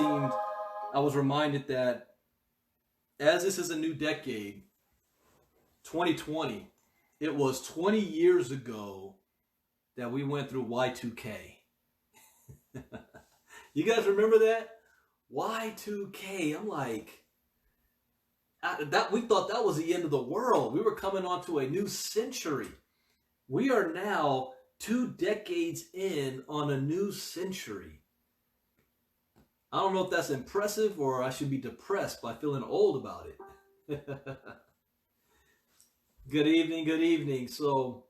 I was reminded that as this is a new decade, 2020, it was 20 years ago that we went through Y2K. You guys remember that? Y2K. I'm like, we thought that was the end of the world. We were coming onto a new century. We are now 2 decades in on a new century. I don't know if that's impressive or I should be depressed by feeling old about it. Good evening, good evening. So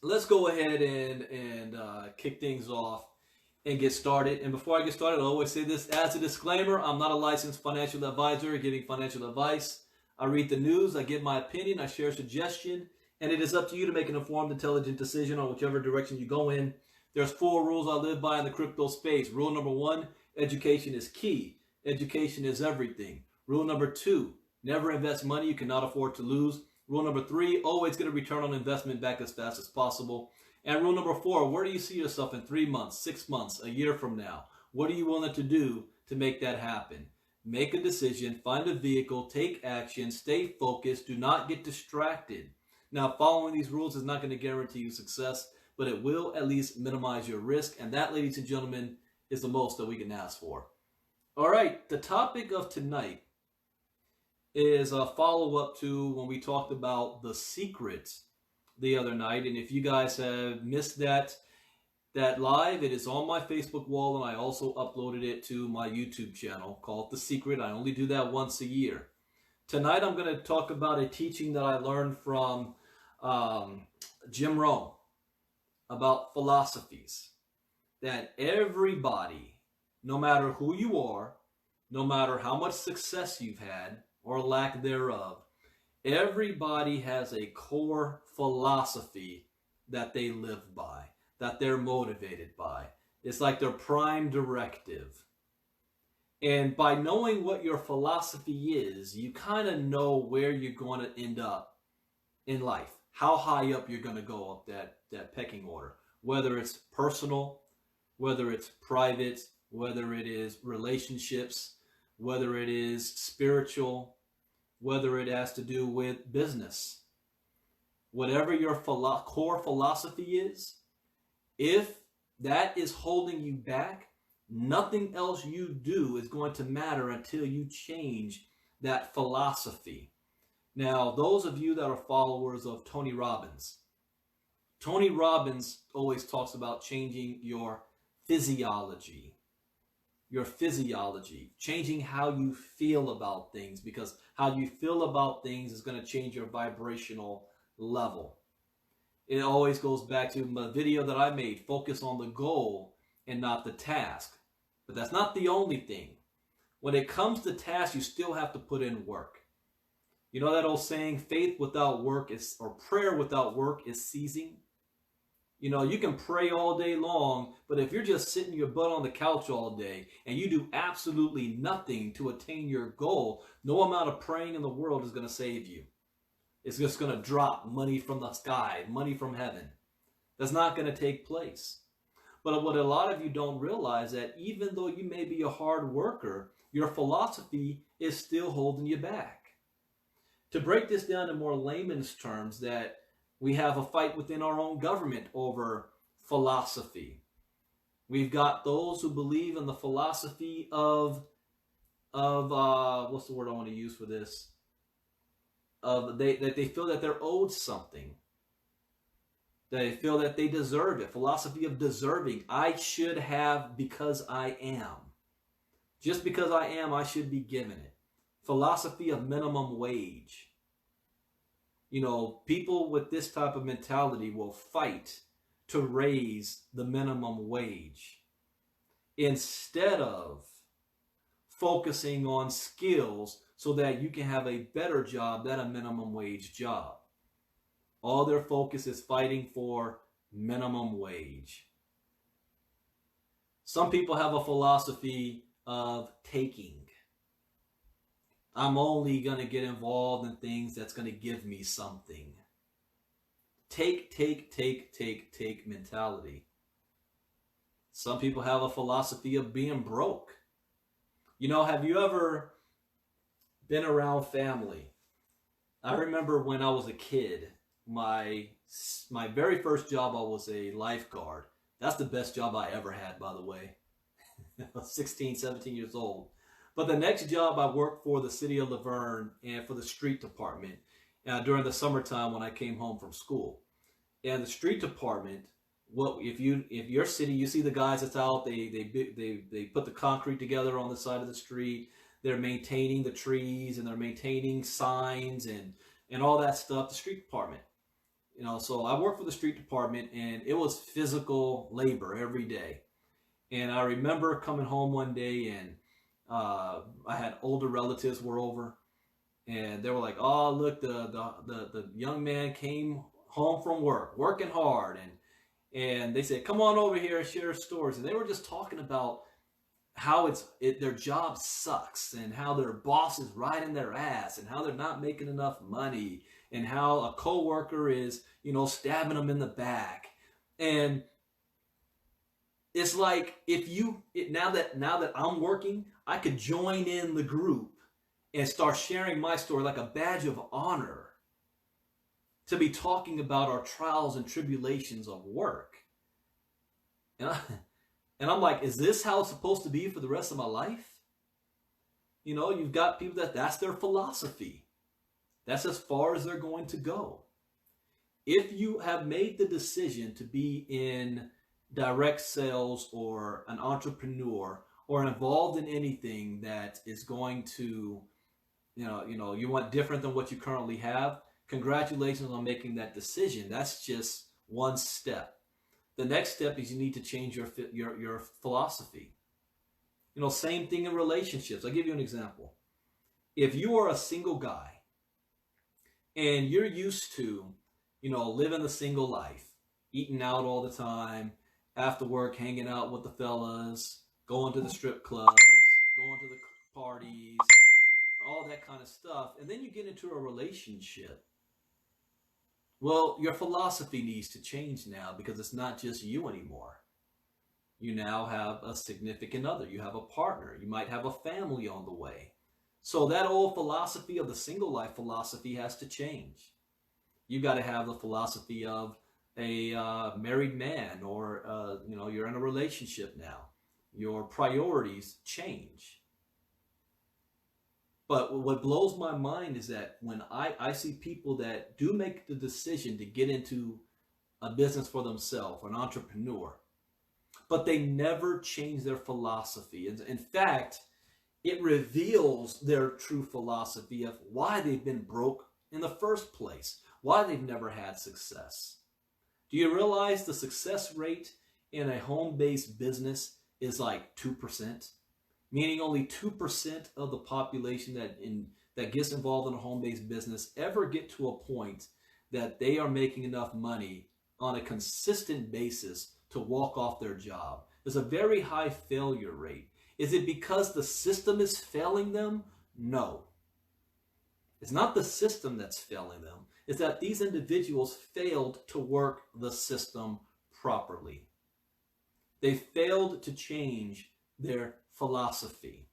let's go ahead and kick things off and get started. And before I get started, I always say this as a disclaimer: I'm not a licensed financial advisor giving financial advice. I read the news, I give my opinion, I share a suggestion, and it is up to you to make an informed, intelligent decision on whichever direction you go in. There's 4 rules I live by in the crypto space. Rule number 1, education is key. Education is everything. Rule number 2, never invest money you cannot afford to lose. Rule number 3, always get a return on investment back as fast as possible. And rule number 4, where do you see yourself in 3 months, 6 months, a year from now? What are you willing to do to make that happen? Make a decision, find a vehicle, take action, stay focused, do not get distracted. Now, following these rules is not going to guarantee you success, but it will at least minimize your risk. And that, ladies and gentlemen, is the most that we can ask for. All right, the topic of tonight is a follow-up to when we talked about The Secret the other night. And if you guys have missed that live, it is on my Facebook wall, and I also uploaded it to my YouTube channel called The Secret. I only do that once a year. Tonight I'm going to talk about a teaching that I learned from Jim Rohn about philosophies. That everybody, no matter who you are, no matter how much success you've had or lack thereof, everybody has a core philosophy that they live by, that they're motivated by. It's like their prime directive. And by knowing what your philosophy is, you kind of know where you're going to end up in life, how high up you're going to go up that pecking order, whether it's personal, whether it's private, whether it is relationships, whether it is spiritual, whether it has to do with business. Whatever your core philosophy is, if that is holding you back, nothing else you do is going to matter until you change that philosophy. Now, those of you that are followers of Tony Robbins always talks about changing your physiology, changing how you feel about things, because how you feel about things is going to change your vibrational level. It always goes back to my video that I made, focus on the goal and not the task. But that's not the only thing. When it comes to tasks, you still have to put in work. You know that old saying, faith without work is, or prayer without work is ceasing? You know, you can pray all day long, but if you're just sitting your butt on the couch all day and you do absolutely nothing to attain your goal, no amount of praying in the world is going to save you. It's just going to drop money from the sky, money from heaven. That's not going to take place. But what a lot of you don't realize, that even though you may be a hard worker, your philosophy is still holding you back. To break this down in more layman's terms, that we have a fight within our own government over philosophy. We've got those who believe in the philosophy of what's the word I want to use for this? That they feel that they're owed something. They feel that they deserve it. Philosophy of deserving. I should have because I am. Just because I am, I should be given it. Philosophy of minimum wage. You know, people with this type of mentality will fight to raise the minimum wage instead of focusing on skills so that you can have a better job than a minimum wage job. All their focus is fighting for minimum wage. Some people have a philosophy of taking. I'm only going to get involved in things that's going to give me something. Take mentality. Some people have a philosophy of being broke. Have you ever been around family? I remember when I was a kid, my my very first job, I was a lifeguard. That's the best job I ever had, by the way. I was 16, 17 years old. But the next job, I worked for the city of Laverne and for the street department during the summertime when I came home from school. And the street department, what if your city, you see the guys that's out, they put the concrete together on the side of the street. They're maintaining the trees and they're maintaining signs and all that stuff. The street department, so I worked for the street department, and it was physical labor every day. And I remember coming home one day, and I had older relatives were over, and they were like, "Oh, look, the young man came home from work, working hard," and they said, "Come on over here and share stories." And they were just talking about how their job sucks, and how their boss is riding their ass, and how they're not making enough money, and how a coworker is, stabbing them in the back. And it's like, now that I'm working, I could join in the group and start sharing my story like a badge of honor, to be talking about our trials and tribulations of work. And I'm like, is this how it's supposed to be for the rest of my life? You've got people that's their philosophy. That's as far as they're going to go. If you have made the decision to be in direct sales or an entrepreneur or involved in anything that is going to, you want different than what you currently have, congratulations on making that decision. That's just one step. The next step is you need to change your philosophy. Same thing in relationships. I'll give you an example. If you are a single guy and you're used to, living the single life, eating out all the time, after work, hanging out with the fellas, going to the strip clubs, going to the parties, all that kind of stuff, and then you get into a relationship. Well, your philosophy needs to change now, because it's not just you anymore. You now have a significant other. You have a partner. You might have a family on the way. So that old philosophy of the single life philosophy has to change. You got to have the philosophy of a married man, or you're in a relationship now. Your priorities change. But what blows my mind is that when I see people that do make the decision to get into a business for themselves, an entrepreneur, but they never change their philosophy. In fact, it reveals their true philosophy of why they've been broke in the first place, why they've never had success. Do you realize the success rate in a home-based business is like 2%? Meaning only 2% of the population that gets involved in a home-based business ever get to a point that they are making enough money on a consistent basis to walk off their job. There's a very high failure rate. Is it because the system is failing them? No. It's not the system that's failing them. It's that these individuals failed to work the system properly. They failed to change their philosophy.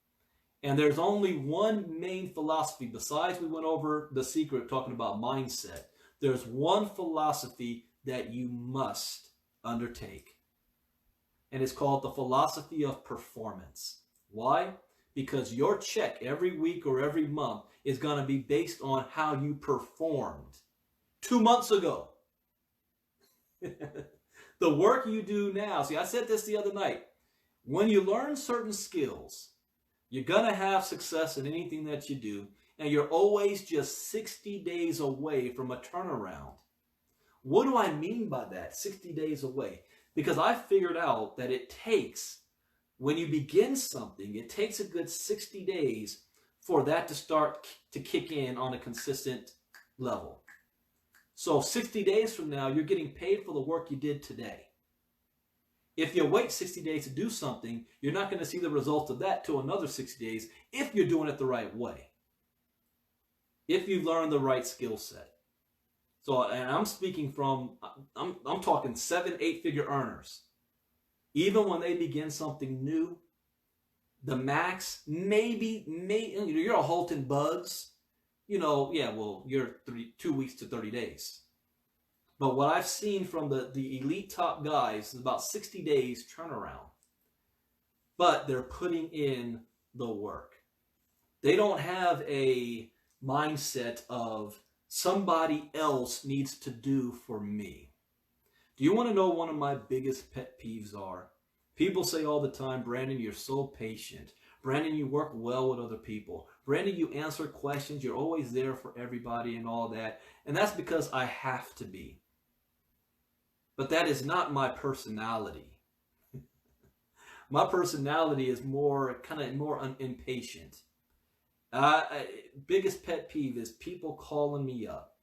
And there's only one main philosophy, besides we went over the secret talking about mindset. There's one philosophy that you must undertake. And it's called the philosophy of performance. Why? Because your check every week or every month is going to be based on how you performed 2 months ago. The work you do now. See, I said this the other night. When you learn certain skills, you're going to have success in anything that you do, and you're always just 60 days away from a turnaround. What do I mean by that, 60 days away? Because I figured out that it takes, when you begin something, it takes a good 60 days for that to start to kick in on a consistent level. So 60 days from now, you're getting paid for the work you did today. If you wait 60 days to do something, you're not going to see the results of that till another 60 days if you're doing it the right way. If you learn the right skill set. So, and I'm speaking from, I'm talking 7, 8 figure earners. Even when they begin something new, The max, maybe you're a Halton Bugs, yeah, well, you're 2 weeks to 30 days. But what I've seen from the elite top guys is about 60 days turnaround. But they're putting in the work. They don't have a mindset of somebody else needs to do for me. Do you want to know one of my biggest pet peeves are? People say all the time, Brandon, you're so patient. Brandon, you work well with other people. Brandon, you answer questions. You're always there for everybody and all that. And that's because I have to be. But that is not my personality. My personality is more impatient. Biggest pet peeve is people calling me up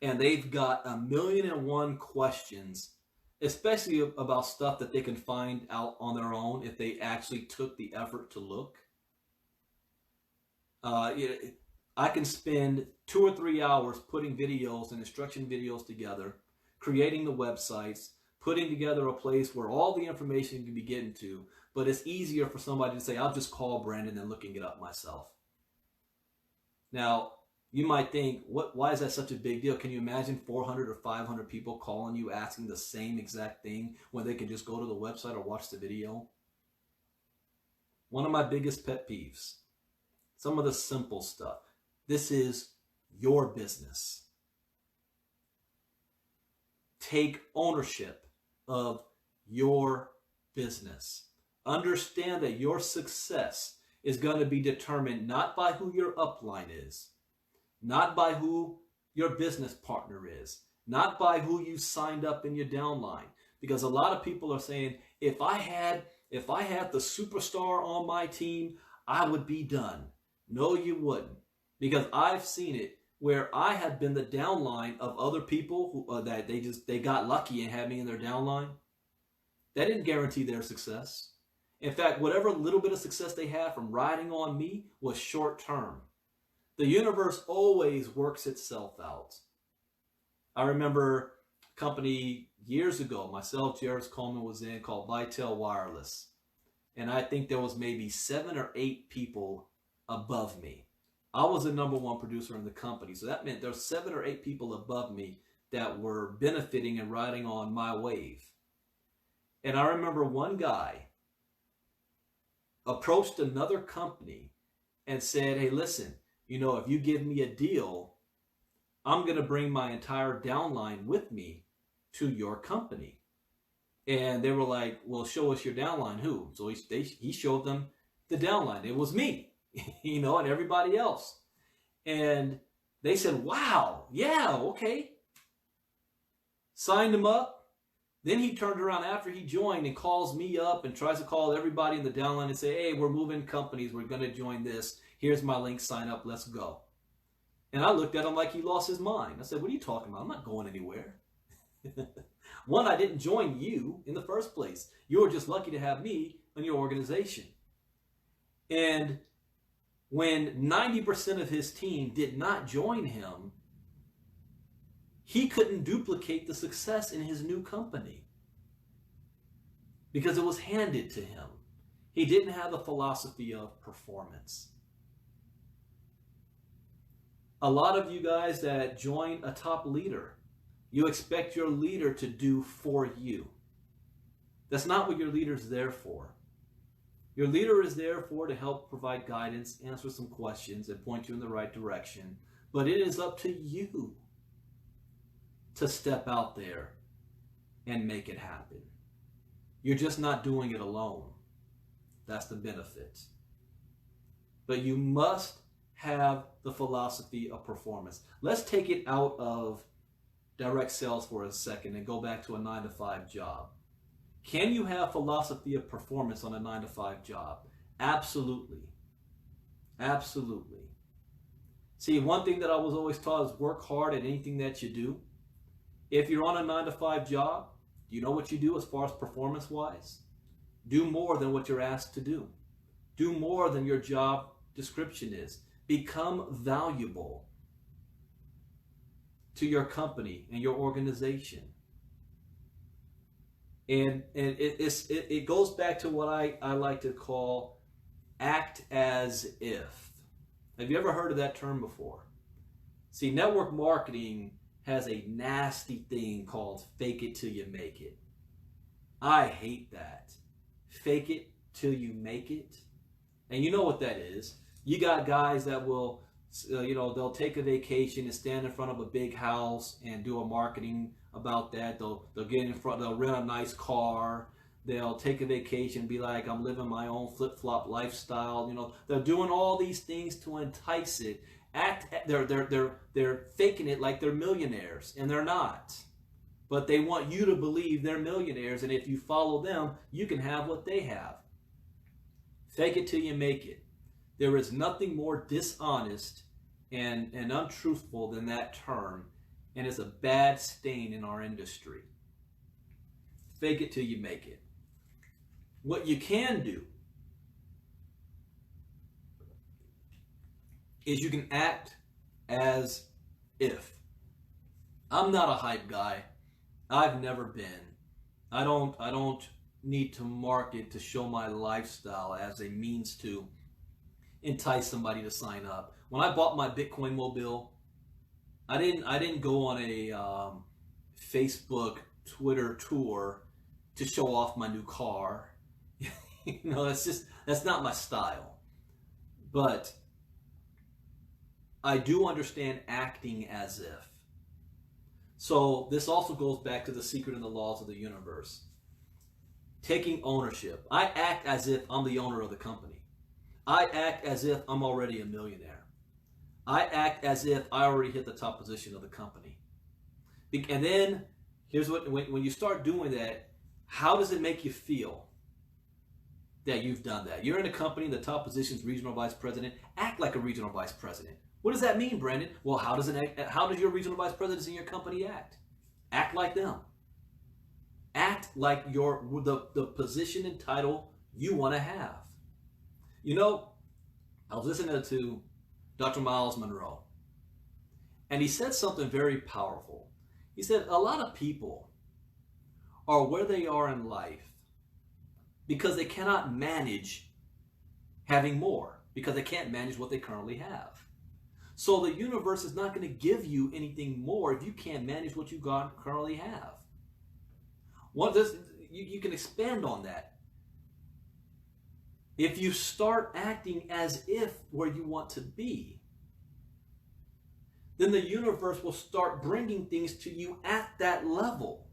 and they've got 1,000,001 questions, especially about stuff that they can find out on their own if they actually took the effort to look. I can spend 2 or 3 hours putting videos and instruction videos together, creating the websites, putting together a place where all the information can be getting to, but it's easier for somebody to say, I'll just call Brandon than looking it up myself. Now, you might think, why is that such a big deal? Can you imagine 400 or 500 people calling you asking the same exact thing when they can just go to the website or watch the video? One of my biggest pet peeves, some of the simple stuff. This is your business. Take ownership of your business. Understand that your success is going to be determined not by who your upline is, not by who your business partner is, not by who you signed up in your downline. Because a lot of people are saying, if I had the superstar on my team, I would be done. No, you wouldn't. Because I've seen it where I have been the downline of other people who that they got lucky and had me in their downline. That didn't guarantee their success. In fact, whatever little bit of success they had from riding on me was short term. The universe always works itself out. I remember a company years ago, myself, Jairus Coleman was in, called Vitel Wireless. And I think there was maybe 7 or 8 people above me. I was the #1 producer in the company. So that meant there's 7 or 8 people above me that were benefiting and riding on my wave. And I remember one guy approached another company and said, hey, listen, if you give me a deal, I'm going to bring my entire downline with me to your company. And they were like, well, show us your downline. Who? So he showed them the downline. It was me, and everybody else. And they said, wow, yeah, okay. Signed him up. Then he turned around after he joined and calls me up and tries to call everybody in the downline and say, hey, we're moving companies. We're going to join this. Here's my link. Sign up. Let's go. And I looked at him like he lost his mind. I said, what are you talking about? I'm not going anywhere. One, I didn't join you in the first place. You were just lucky to have me in your organization. And when 90% of his team did not join him, he couldn't duplicate the success in his new company because it was handed to him. He didn't have a philosophy of performance. A lot of you guys that join a top leader, you expect your leader to do for you. That's not what your leader is there for. Your leader is there to help provide guidance, answer some questions, and point you in the right direction. But it is up to you to step out there and make it happen. You're just not doing it alone. That's the benefit. But you must have the philosophy of performance. Let's take it out of direct sales for a second and go back to a 9-to-5 job. Can you have philosophy of performance on a 9-to-5 job? Absolutely. Absolutely. See, one thing that I was always taught is work hard at anything that you do. If you're on a 9-to-5 job, do you know what you do as far as performance-wise? Do more than what you're asked to do. Do more than your job description is. Become valuable to your company and your organization. And it goes back to what I like to call act as if. Have you ever heard of that term before? See, network marketing has a nasty thing called fake it till you make it. I hate that. Fake it till you make it. And you know what that is. You got guys that will, they'll take a vacation and stand in front of a big house and do a marketing about that. They'll get in front, they'll rent a nice car. They'll take a vacation and be like, I'm living my own flip-flop lifestyle. They're doing all these things to entice it. They're faking it like they're millionaires, and they're not. But they want you to believe they're millionaires, and if you follow them, you can have what they have. Fake it till you make it. There is nothing more dishonest and untruthful than that term, and it's a bad stain in our industry. Fake it till you make it. What you can do is you can act as if. I'm not a hype guy. I've never been. I don't need to market to show my lifestyle as a means to entice somebody to sign up. When I bought my Bitcoin mobile, I didn't go on a Facebook, Twitter tour to show off my new car. That's not my style. But I do understand acting as if. So this also goes back to the secret and the laws of the universe. Taking ownership. I act as if I'm the owner of the company. I act as if I'm already a millionaire. I act as if I already hit the top position of the company. And then, here's what, when you start doing that, how does it make you feel that you've done that? You're in a company, the top position's regional vice president. Act like a regional vice president. What does that mean, Brandon? Well, how does your regional vice presidents in your company act? Act like them. Act like the position and title you want to have. I was listening to Dr. Miles Monroe, and he said something very powerful. He said a lot of people are where they are in life because they cannot manage having more, because they can't manage what they currently have. So the universe is not going to give you anything more if you can't manage what you currently have. You can expand on that. If you start acting as if where you want to be, then the universe will start bringing things to you at that level.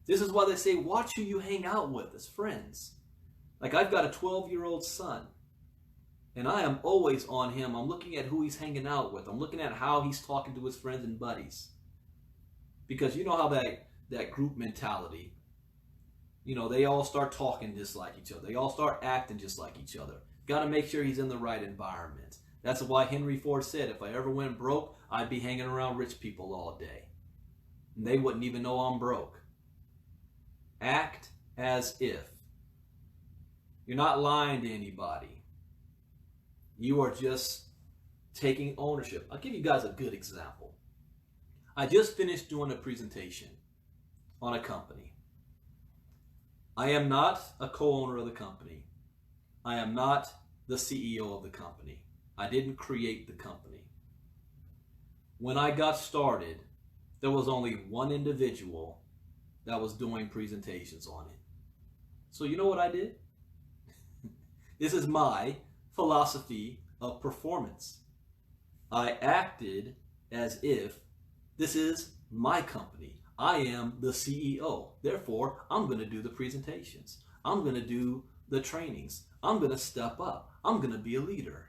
This is why they say, watch who you hang out with as friends. Like, I've got a 12-year-old son, and I am always on him. I'm looking at who he's hanging out with. I'm looking at how he's talking to his friends and buddies. Because you know how that group mentality, they all start talking just like each other. They all start acting just like each other. Got to make sure he's in the right environment. That's why Henry Ford said, if I ever went broke, I'd be hanging around rich people all day. And they wouldn't even know I'm broke. Act as if. You're not lying to anybody. You are just taking ownership. I'll give you guys a good example. I just finished doing a presentation on a company. I am not a co-owner of the company. I am not the CEO of the company. I didn't create the company. When I got started, there was only one individual that was doing presentations on it. So you know what I did? This is my philosophy of performance. I acted as if this is my company. I am the CEO. Therefore, I'm going to do the presentations. I'm going to do the trainings. I'm going to step up. I'm going to be a leader.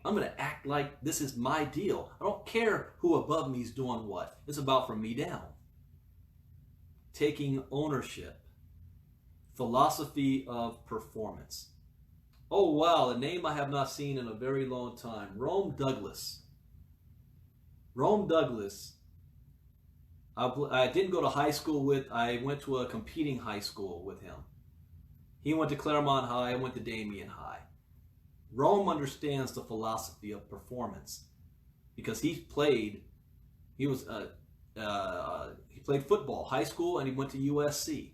I'm going to act like this is my deal. I don't care who above me is doing what. It's about from me down. Taking ownership. Philosophy of performance. Oh wow, a name I have not seen in a very long time. Rome Douglas. Rome Douglas. I didn't go to high school with, I went to a competing high school with him. He went to Claremont High, I went to Damien High. Rome understands the philosophy of performance because he was He played football, high school, and he went to USC.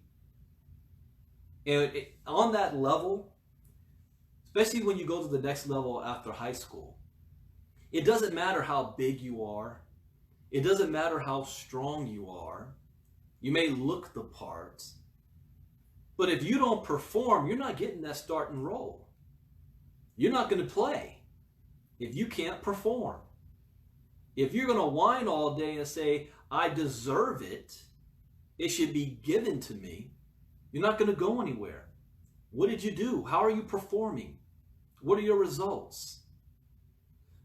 And on that level, especially when you go to the next level after high school, it doesn't matter how big you are. It doesn't matter how strong you are. You may look the part. But if you don't perform, you're not getting that starting role. You're not going to play if you can't perform. If you're going to whine all day and say, I deserve it, it should be given to me, you're not going to go anywhere. What did you do? How are you performing? What are your results?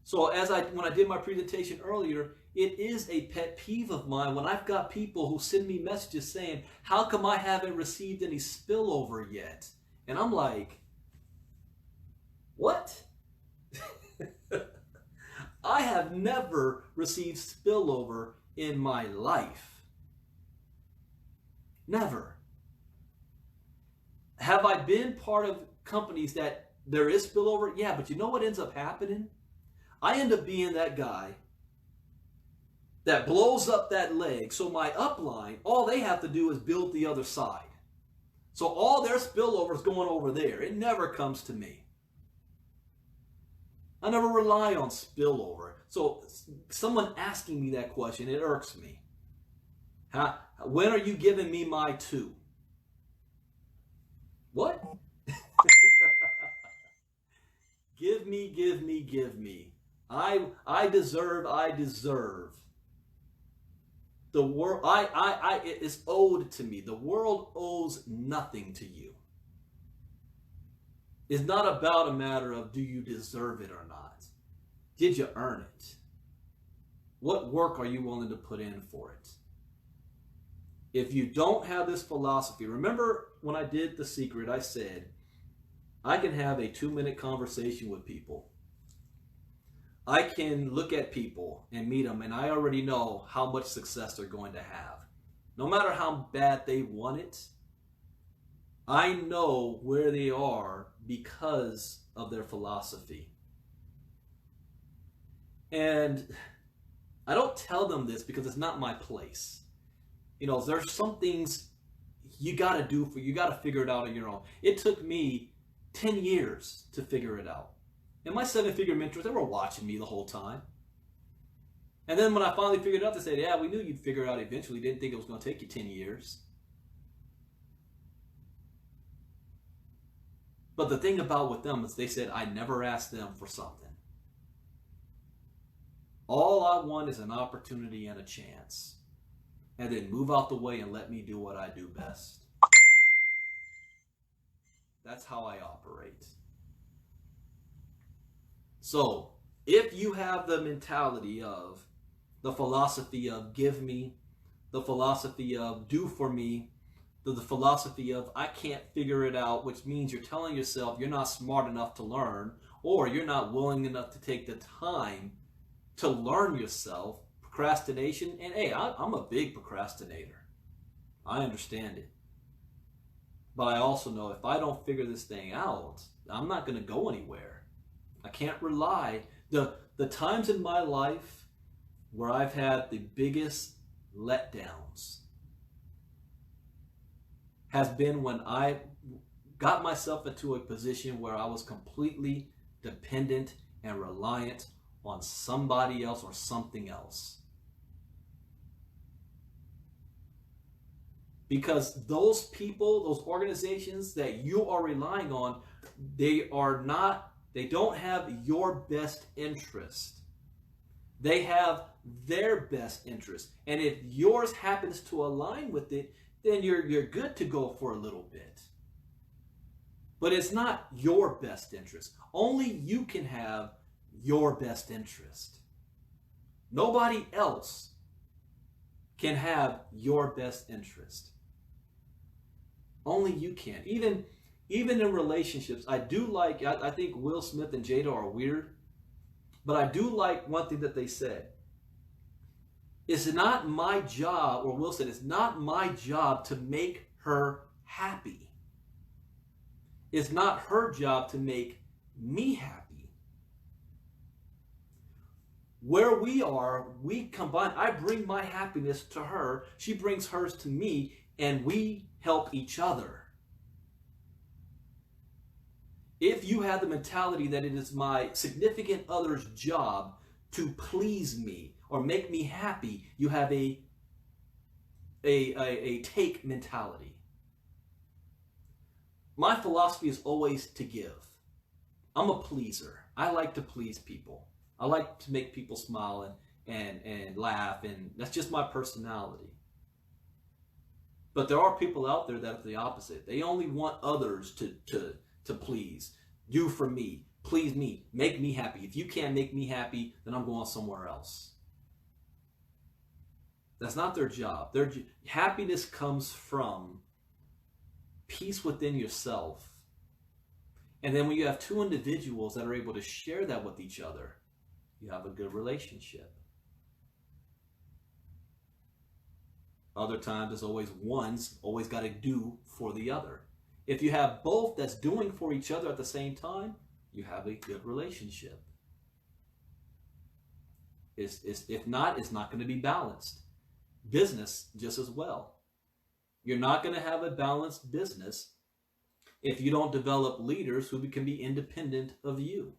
So when I did my presentation earlier, it is a pet peeve of mine when I've got people who send me messages saying, how come I haven't received any spillover yet? And I'm like, what? I have never received spillover in my life. Never. Have I been part of companies that there is spillover? Yeah, but you know what ends up happening? I end up being that guy that blows up that leg. So my upline, all they have to do is build the other side. So all their spillover is going over there. It never comes to me. I never rely on spillover. So someone asking me that question, it irks me. When are you giving me my 2? What? Give me, give me, give me. I deserve. The world, it is owed to me. The world owes nothing to you. It's not about a matter of do you deserve it or not. Did you earn it? What work are you willing to put in for it? If you don't have this philosophy, remember when I did The Secret, I said, I can have a 2-minute conversation with people. I can look at people and meet them, and I already know how much success they're going to have. No matter how bad they want it, I know where they are because of their philosophy. And I don't tell them this because it's not my place. You know, there's some things you got to do you got to figure it out on your own. It took me 10 years to figure it out. And my 7-figure mentors, they were watching me the whole time. And then when I finally figured it out, they said, yeah, we knew you'd figure it out eventually. Didn't think it was going to take you 10 years. But the thing about with them is they said, I never asked them for something. All I want is an opportunity and a chance. And then move out the way and let me do what I do best. That's how I operate. So, if you have the mentality of, the philosophy of give me, the philosophy of do for me, the philosophy of I can't figure it out, which means you're telling yourself you're not smart enough to learn, or you're not willing enough to take the time to learn yourself, procrastination, and hey, I'm a big procrastinator. I understand it. But I also know if I don't figure this thing out, I'm not going to go anywhere. I can't rely. The times in my life where I've had the biggest letdowns has been when I got myself into a position where I was completely dependent and reliant on somebody else or something else. Because those people, those organizations that you are relying on, they don't have your best interest. They have their best interest. And if yours happens to align with it, then you're good to go for a little bit. But it's not your best interest. Only you can have your best interest. Nobody else can have your best interest. Only you can. Even in relationships, I think Will Smith and Jada are weird, but I do like one thing that they said. It's not my job, or Will said, it's not my job to make her happy. It's not her job to make me happy. Where we are, we combine. I bring my happiness to her, she brings hers to me, and we help each other. If you have the mentality that it is my significant other's job to please me or make me happy, you have a take mentality. My philosophy is always to give. I'm a pleaser. I like to please people. I like to make people smile and laugh, and that's just my personality. But there are people out there that are the opposite. They only want others to please. Do for me, please me, make me happy. If you can't make me happy, then I'm going somewhere else. That's not their job. Their happiness comes from peace within yourself. And then when you have two individuals that are able to share that with each other, you have a good relationship. Other times, there's always one's always got to do for the other. If you have both that's doing for each other at the same time, you have a good relationship. If not, it's not going to be balanced. Business, just as well. You're not going to have a balanced business if you don't develop leaders who can be independent of you.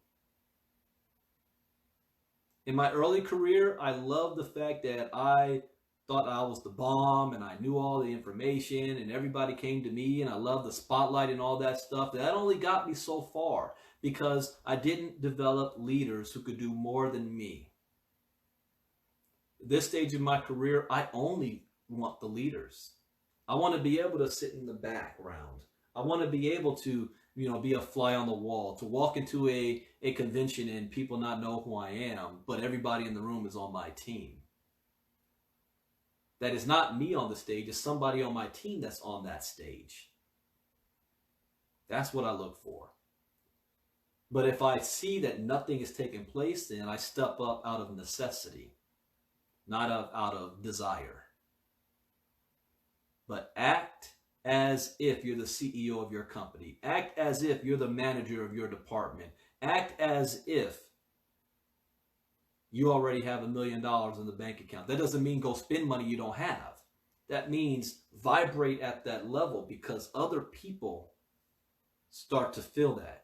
In my early career, I loved the fact that I thought I was the bomb and I knew all the information and everybody came to me, and I loved the spotlight and all that stuff. That only got me so far because I didn't develop leaders who could do more than me. At this stage in my career, I only want the leaders. I want to be able to sit in the background. I want to be able to, be a fly on the wall, to walk into a convention and people not know who I am, but everybody in the room is on my team. That is not me on the stage, it's somebody on my team that's on that stage. That's what I look for. But if I see that nothing is taking place, then I step up out of necessity, not out of desire. But act as if you're the CEO of your company. Act as if you're the manager of your department. Act as if you already have $1 million in the bank account. That doesn't mean go spend money you don't have. That means vibrate at that level, because other people start to feel that.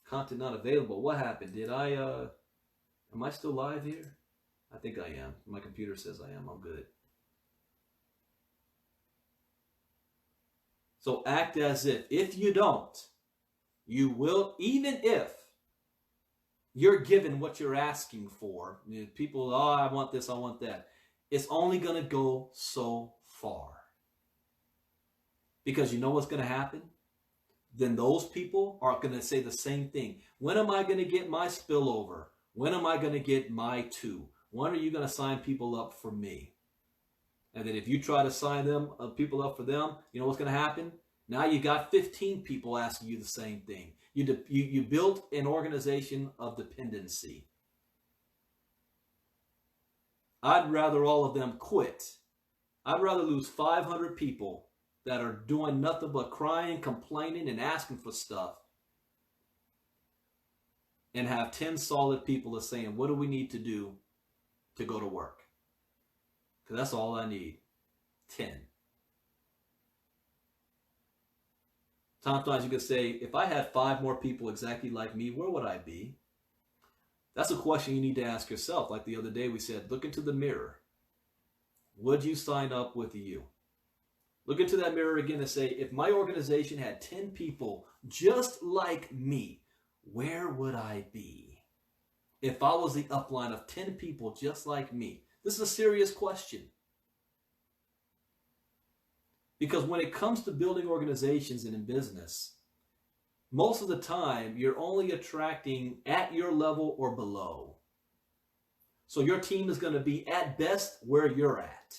Content not available. What happened? Am I still live here? I think I am. My computer says I am. I'm good. So act as if. If you don't, you will, even if you're given what you're asking for. People, I want this, I want that. It's only going to go so far. Because you know what's going to happen? Then those people are going to say the same thing. When am I going to get my spillover? When am I going to get my 2? When are you going to sign people up for me? And then if you try to sign people up for them, you know what's going to happen? Now you got 15 people asking you the same thing. You built an organization of dependency. I'd rather all of them quit. I'd rather lose 500 people that are doing nothing but crying, complaining, and asking for stuff, and have 10 solid people that are saying, what do we need to do to go to work? Because that's all I need. 10. Sometimes you could say, if I had 5 more people exactly like me, where would I be? That's a question you need to ask yourself. Like the other day we said, look into the mirror. Would you sign up with you? Look into that mirror again and say, if my organization had 10 people just like me, where would I be? If I was the upline of 10 people just like me. This is a serious question. Because when it comes to building organizations and in business, most of the time you're only attracting at your level or below. So your team is going to be at best where you're at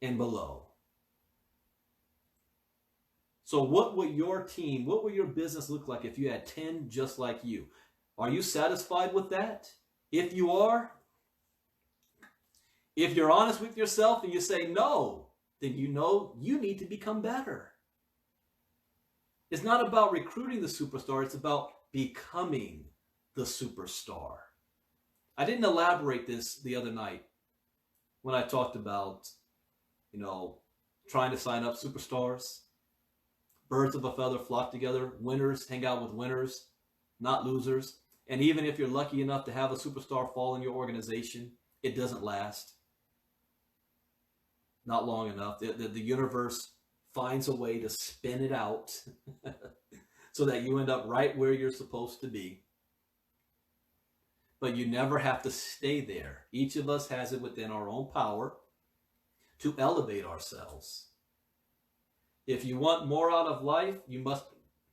and below. So what would your team, what would your business look like if you had 10 just like you? Are you satisfied with that? If you are, if you're honest with yourself and you say no, then you know you need to become better. It's not about recruiting the superstar. It's about becoming the superstar. I didn't elaborate this the other night when I talked about, trying to sign up superstars. Birds of a feather flock together. Winners hang out with winners, not losers. And even if you're lucky enough to have a superstar fall in your organization, it doesn't last. Not long enough. The universe finds a way to spin it out so that you end up right where you're supposed to be. But you never have to stay there. Each of us has it within our own power to elevate ourselves. If you want more out of life, you must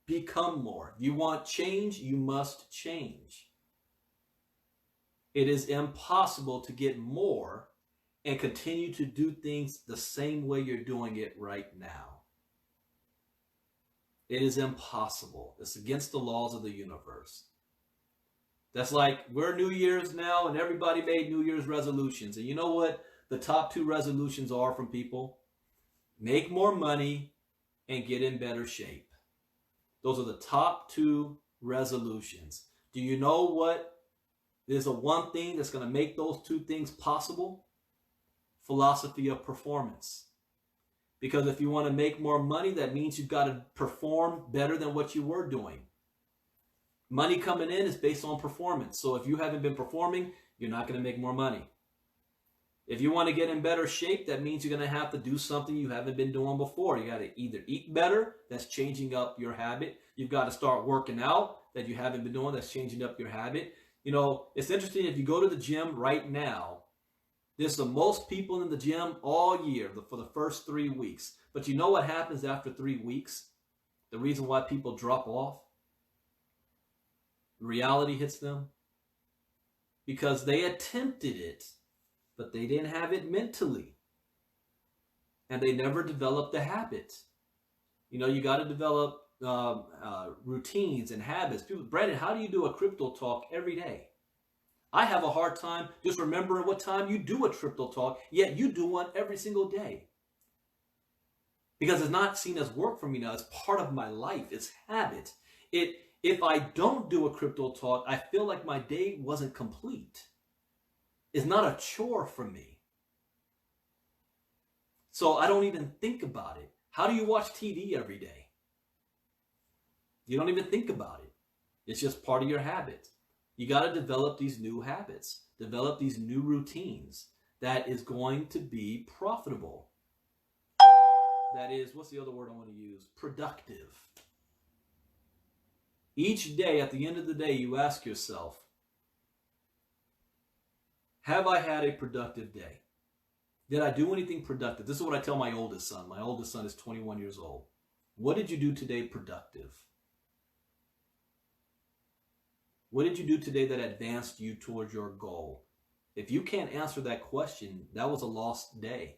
become more. If you want change, you must change. It is impossible to get more and continue to do things the same way you're doing it right now. It is impossible. It's against the laws of the universe. That's like, we're New Year's now and everybody made New Year's resolutions. And you know what the top 2 resolutions are from people? Make more money and get in better shape. Those are the top 2 resolutions. Do you know what is the one thing that's going to make those 2 things possible? Philosophy of performance. Because if you want to make more money, that means you've got to perform better than what you were doing. Money coming in is based on performance. So if you haven't been performing, you're not going to make more money. If you want to get in better shape, that means you're going to have to do something you haven't been doing before. You got to either eat better, that's changing up your habit. You've got to start working out, that you haven't been doing, that's changing up your habit. It's interesting, if you go to the gym right now, there's the most people in the gym all year for the first 3 weeks. But you know what happens after 3 weeks? The reason why people drop off? Reality hits them. Because they attempted it, but they didn't have it mentally. And they never developed the habit. You got to develop routines and habits. People, Brandon, how do you do a crypto talk every day? I have a hard time just remembering what time you do a crypto talk, yet you do one every single day. Because it's not seen as work for me now. It's part of my life. It's habit. If I don't do a crypto talk, I feel like my day wasn't complete. It's not a chore for me. So I don't even think about it. How do you watch TV every day? You don't even think about it. It's just part of your habit. You got to develop these new habits, develop these new routines that is going to be profitable. That is, what's the other word I want to use? Productive. Each day, at the end of the day, you ask yourself, have I had a productive day? Did I do anything productive? This is what I tell my oldest son. My oldest son is 21 years old. What did you do today productive? What did you do today that advanced you towards your goal? If you can't answer that question, that was a lost day.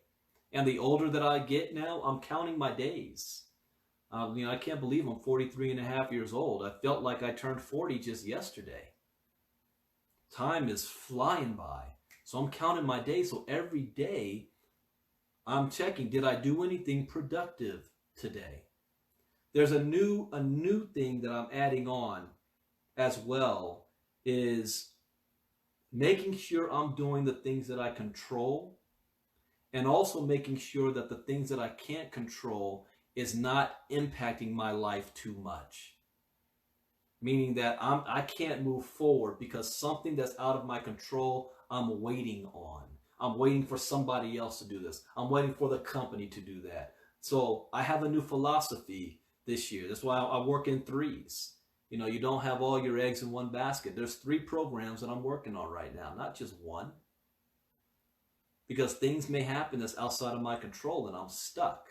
And the older that I get now, I'm counting my days. I can't believe I'm 43 and a half years old. I felt like I turned 40 just yesterday. Time is flying by. So I'm counting my days. So every day I'm checking, did I do anything productive today? There's a new thing that I'm adding on as well, is making sure I'm doing the things that I control, and also making sure that the things that I can't control is not impacting my life too much. Meaning that I can't move forward because something that's out of my control, I'm waiting on. I'm waiting for somebody else to do this. I'm waiting for the company to do that. So I have a new philosophy this year. That's why I work in threes. You don't have all your eggs in one basket. There's 3 programs that I'm working on right now, not just one. Because things may happen that's outside of my control and I'm stuck.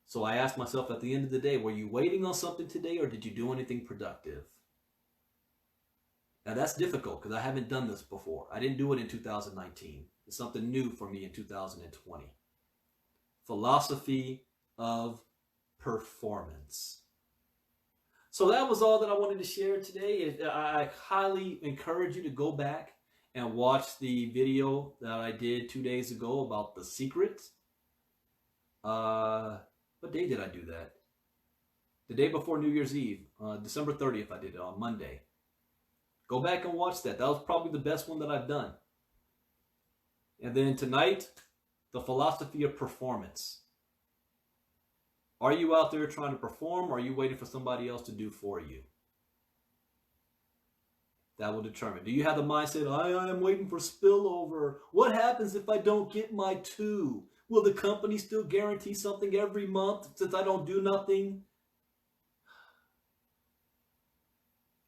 So I ask myself at the end of the day, were you waiting on something today or did you do anything productive? Now that's difficult because I haven't done this before. I didn't do it in 2019. It's something new for me in 2020. Philosophy of performance. So that was all that I wanted to share today. I highly encourage you to go back and watch the video that I did 2 days ago about The Secret. What day did I do that? the day before New Year's Eve, December 30th, I did it on Monday. Go back and watch that. That was probably the best one that I've done. And then tonight, the philosophy of performance. Are you out there trying to perform, or are you waiting for somebody else to do for you? That will determine. Do you have the mindset, I am waiting for spillover? What happens if I don't get my 2? Will the company still guarantee something every month since I don't do nothing?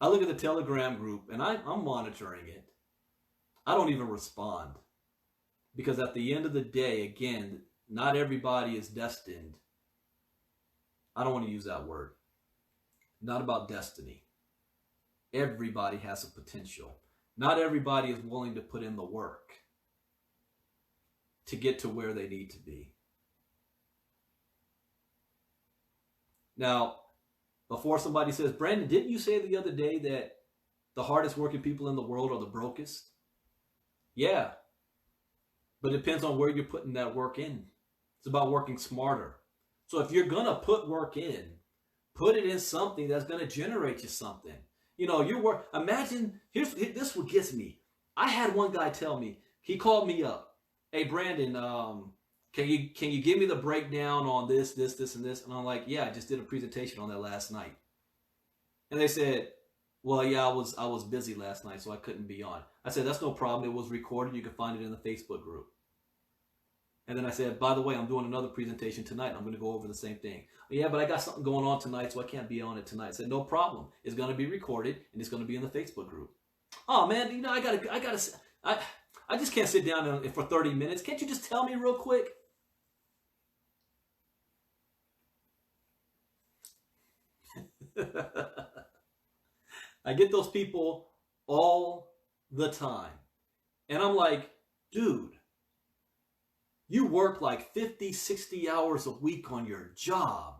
I look at the Telegram group, and I'm monitoring it. I don't even respond. Because at the end of the day, again, not everybody is destined. I don't want to use that word. Not about destiny. Everybody has a potential. Not everybody is willing to put in the work to get to where they need to be. Now, before somebody says, Brandon, didn't you say the other day that the hardest working people in the world are the brokest? Yeah. But it depends on where you're putting that work in. It's about working smarter. So if you're going to put work in, put it in something that's going to generate you something. You know, imagine, this what gets me. I had one guy tell me, he called me up. Hey, Brandon, can you give me the breakdown on this, and this? And I'm like, yeah, I just did a presentation on that last night. And they said, well, yeah, I was busy last night, so I couldn't be on. I said, that's no problem. It was recorded. You can find it in the Facebook group. And then I said, by the way, I'm doing another presentation tonight. I'm going to go over the same thing. Yeah, but I got something going on tonight, so I can't be on it tonight. I said, no problem. It's going to be recorded, and it's going to be in the Facebook group. Oh, man, you know, I just can't sit down for 30 minutes. Can't you just tell me real quick? I get those people all the time. And I'm like, dude, you work like 50, 60 hours a week on your job.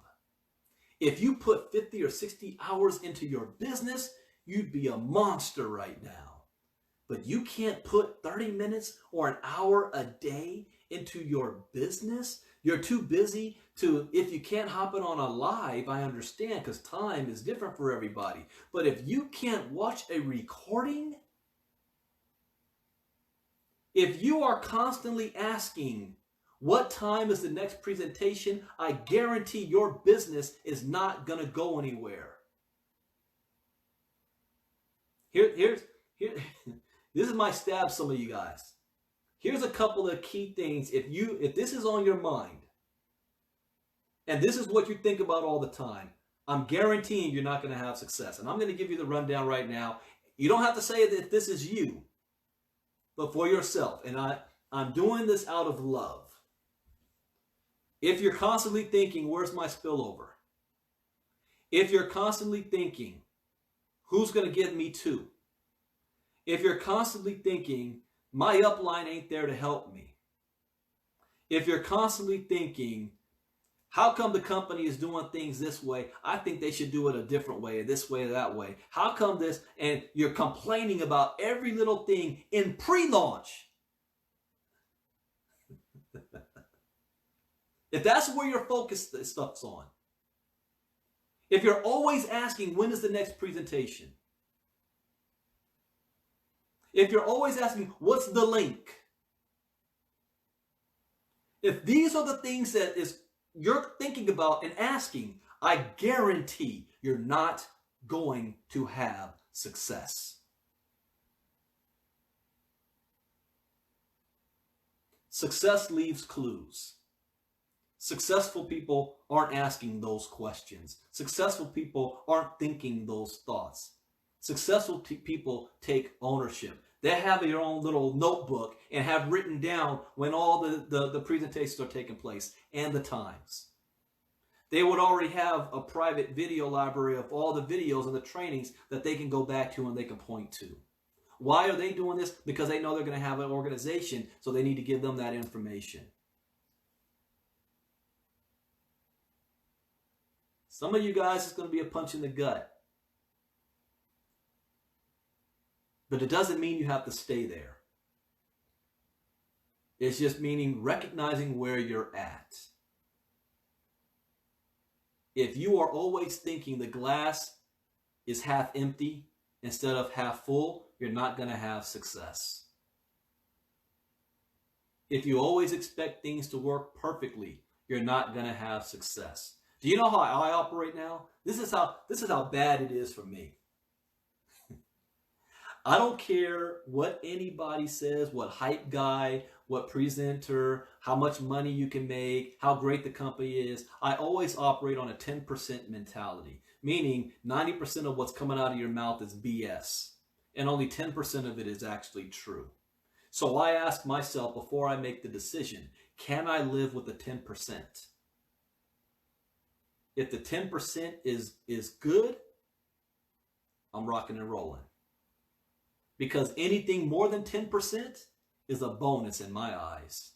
If you put 50 or 60 hours into your business, you'd be a monster right now. But you can't put 30 minutes or an hour a day into your business. You're too busy to, if you can't hop in on a live, I understand, because time is different for everybody. But if you can't watch a recording, if you are constantly asking, what time is the next presentation? I guarantee your business is not going to go anywhere. This is my stab, some of you guys. Here's a couple of key things. If this is on your mind, and this is what you think about all the time, I'm guaranteeing you're not going to have success. And I'm going to give you the rundown right now. You don't have to say that this is you, but for yourself. And I'm doing this out of love. If you're constantly thinking, where's my spillover? If you're constantly thinking, who's going to give me 2? If you're constantly thinking, my upline ain't there to help me. If you're constantly thinking, how come the company is doing things this way? I think they should do it a different way, this way, that way. How come this? And you're complaining about every little thing in pre-launch. If that's where your focus stuff's on. If you're always asking, when is the next presentation? If you're always asking, what's the link? If these are the things that you're thinking about and asking, I guarantee you're not going to have success. Success leaves clues. Successful people aren't asking those questions. Successful people aren't thinking those thoughts. Successful people take ownership. They have their own little notebook and have written down when all the presentations are taking place and the times. They would already have a private video library of all the videos and the trainings that they can go back to and they can point to. Why are they doing this? Because they know they're going to have an organization, so they need to give them that information. Some of you guys, it's going to be a punch in the gut. But it doesn't mean you have to stay there. It's just meaning recognizing where you're at. If you are always thinking the glass is half empty instead of half full, you're not going to have success. If you always expect things to work perfectly, you're not going to have success. Do you know how I operate now? This is how bad it is for me. I don't care what anybody says, what hype guy, what presenter, how much money you can make, how great the company is. I always operate on a 10% mentality, meaning 90% of what's coming out of your mouth is BS, and only 10% of it is actually true. So I ask myself before I make the decision, can I live with the 10%? If the 10% is good, I'm rocking and rolling. Because anything more than 10% is a bonus in my eyes.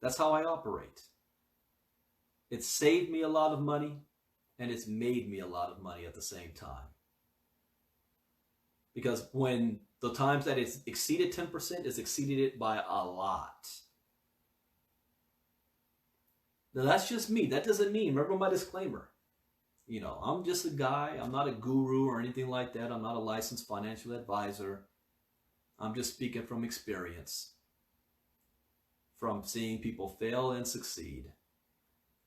That's how I operate. It's saved me a lot of money, and it's made me a lot of money at the same time. Because when the times that it's exceeded 10%, it's exceeded it by a lot. Now that's just me. That doesn't mean, remember my disclaimer. You know, I'm just a guy. I'm not a guru or anything like that. I'm not a licensed financial advisor. I'm just speaking from experience, from seeing people fail and succeed.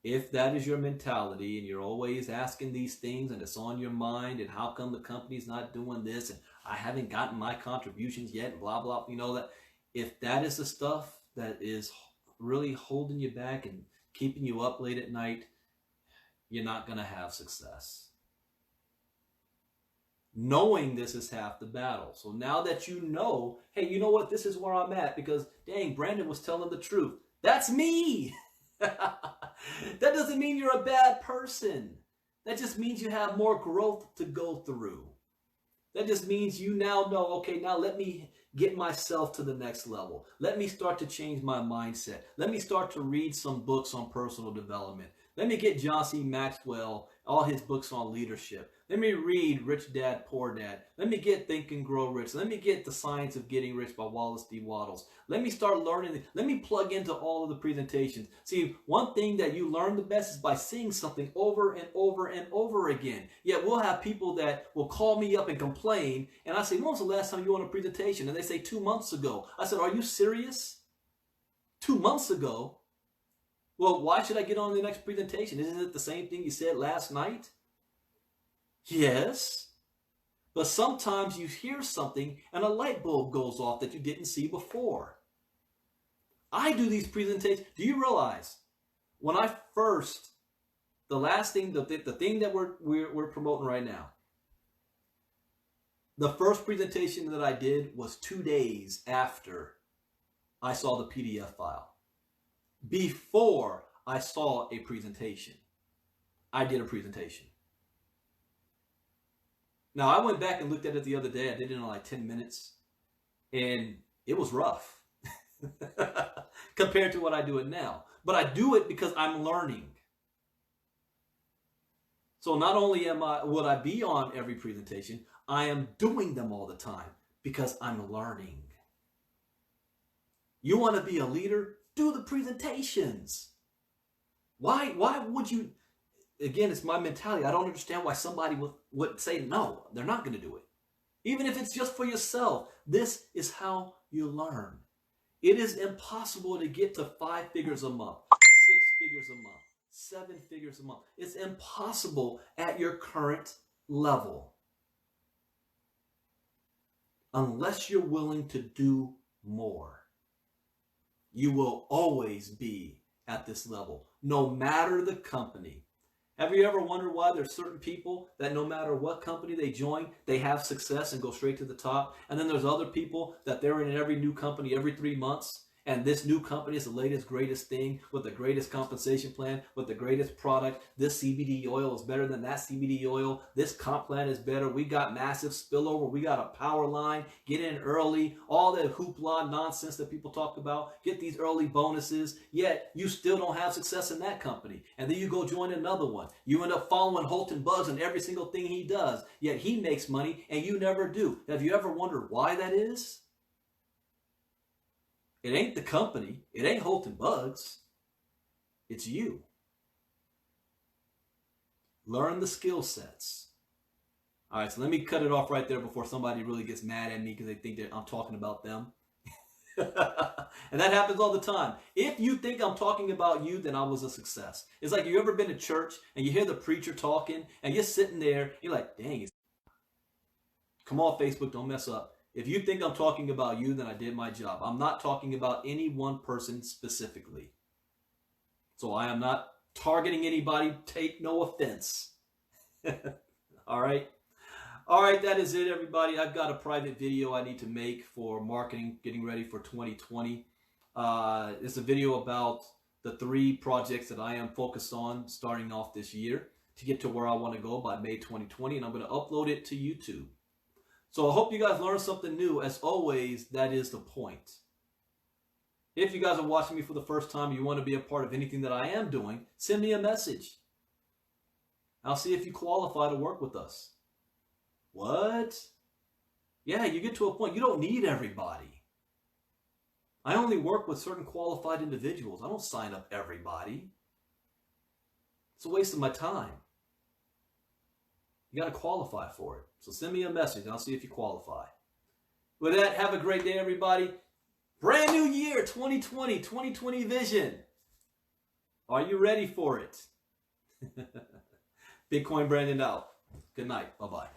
If that is your mentality and you're always asking these things and it's on your mind and how come the company's not doing this and I haven't gotten my contributions yet and blah, blah, you know, that if that is the stuff that is really holding you back and keeping you up late at night, you're not going to have success. Knowing this is half the battle. So now that you know, hey, you know what? This is where I'm at because, dang, Brandon was telling the truth. That's me. That doesn't mean you're a bad person. That just means you have more growth to go through. That just means you now know, okay, now let me get myself to the next level. Let me start to change my mindset. Let me start to read some books on personal development. Let me get John C. Maxwell, all his books on leadership. Let me read Rich Dad, Poor Dad. Let me get Think and Grow Rich. Let me get The Science of Getting Rich by Wallace D. Wattles. Let me start learning. Let me plug into all of the presentations. See, one thing that you learn the best is by seeing something over and over and over again. Yet we'll have people that will call me up and complain. And I say, when was the last time you were on a presentation? And they say 2 months ago. I said, are you serious? 2 months ago? Well, why should I get on the next presentation? Isn't it the same thing you said last night? Yes. But sometimes you hear something and a light bulb goes off that you didn't see before. I do these presentations. Do you realize when I first, the last thing, the thing that we're promoting right now, the first presentation that I did was 2 days after I saw the PDF file. Before I saw a presentation, I did a presentation. Now, I went back and looked at it the other day. I did it in like 10 minutes, and it was rough compared to what I do it now. But I do it because I'm learning. So not only would I be on every presentation, I am doing them all the time because I'm learning. You want to be a leader? Do the presentations. Why would you? Again, it's my mentality. I don't understand why somebody would say no. They're not going to do it. Even if it's just for yourself. This is how you learn. It is impossible to get to 5 figures a month, 6 figures a month, 7 figures a month. It's impossible at your current level unless you're willing to do more. You will always be at this level, no matter the company. Have you ever wondered why there's certain people that no matter what company they join, they have success and go straight to the top? And then there's other people that they're in every new company every 3 months. And this new company is the latest, greatest thing with the greatest compensation plan, with the greatest product. This CBD oil is better than that CBD oil. This comp plan is better. We got massive spillover. We got a power line. Get in early. All that hoopla nonsense that people talk about. Get these early bonuses. Yet you still don't have success in that company. And then you go join another one. You end up following Holton Buggs on every single thing he does. Yet he makes money and you never do. Have you ever wondered why that is? It ain't the company. It ain't Holton Buggs. It's you. Learn the skill sets. All right, so let me cut it off right there before somebody really gets mad at me because they think that I'm talking about them. And that happens all the time. If you think I'm talking about you, then I was a success. It's like, you ever been to church and you hear the preacher talking and you're sitting there, you're like, dang, come on, Facebook, don't mess up. If you think I'm talking about you, then I did my job. I'm not talking about any one person specifically. So I am not targeting anybody. Take no offense. All right. All right, that is it, everybody. I've got a private video I need to make for marketing, getting ready for 2020. It's a video about the 3 projects that I am focused on starting off this year to get to where I want to go by May 2020, and I'm going to upload it to YouTube. So I hope you guys learned something new. As always, that is the point. If you guys are watching me for the first time, you want to be a part of anything that I am doing, send me a message. I'll see if you qualify to work with us. What? Yeah, you get to a point, you don't need everybody. I only work with certain qualified individuals. I don't sign up everybody. It's a waste of my time. You got to qualify for it. So send me a message and I'll see if you qualify. With that, have a great day, everybody. Brand new year, 2020, 2020 vision. Are you ready for it? Bitcoin Brandon out. Good night. Bye-bye.